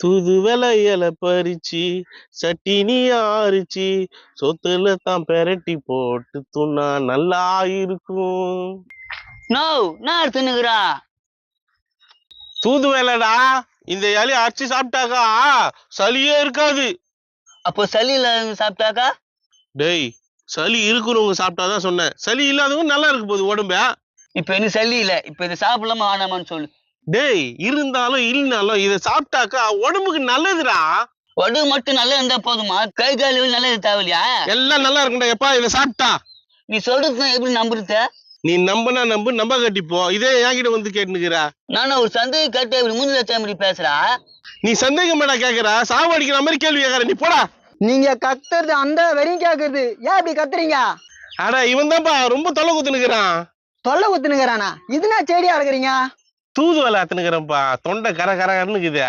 தூதுவளை இலை பறிச்சு சட்டினி ஆரிச்சு சொத்துல தான் பெரட்டி போட்டு துண்ணா நல்லா இருக்கும். நோ நான் எடுத்துனுக்குறா. தூதுவளைடா. இந்த இலையை அரைச்சு சாப்பிட்டாக்கா சளியே இருக்காது. அப்போ சளி இல்லாதவங்க சாப்பிட்டாக்கா? டேய், சளி இருக்கிறவங்க சாப்பிட்டாதான் சொன்னேன். சளி இல்லாதவங்க நல்லா இருக்கு போகுது உடம்ப. இப்ப எனக்கு சளி இல்ல, இப்ப இதை சாப்பிடலாமா வேணாமான்னு சொல்லு. டேய், இருந்தாலும் இல்லைனாலும் இதை சாப்பிட்டாக்கா உடம்புக்கு நல்லதுடா. உடம்பு மட்டும் நல்லா இருந்தா போதுமா? கை கால் நல்லது தேவையா? எல்லாம் நல்லா இருக்கும்டா. எப்பா இதை சாப்பிட்டா நீ சொல்றது எப்படி நம்புறது? நீ நம்பனா நம்பு, நம்ப கட்டிப்போ. இதே என்கிட்ட வந்து கேட்டுனுக்குற. நானும் ஒரு சந்தேகம் கேட்டு இப்படி மூஞ்சி வச்ச மாதிரி பேசுறா. நீ சந்தேகம் மேடா கேக்குற, சாவடிக்கிற மாதிரி கேள்வி கேக்குற. நீ போடா. நீங்க கத்துறது அந்த வெறியும் கேக்குறது. ஏன் இப்படி கத்துறீங்க? அட இவன் தான்ப்பா ரொம்ப தொலை குத்துனுக்குறான். தொல்லை குத்துனுக்குறானா? இதுனா செடியா இருக்கிறீங்க? தூதுவளை அத்துனுக்குறேன்ப்பா. தொண்டை கர கரன்னு இருக்குது.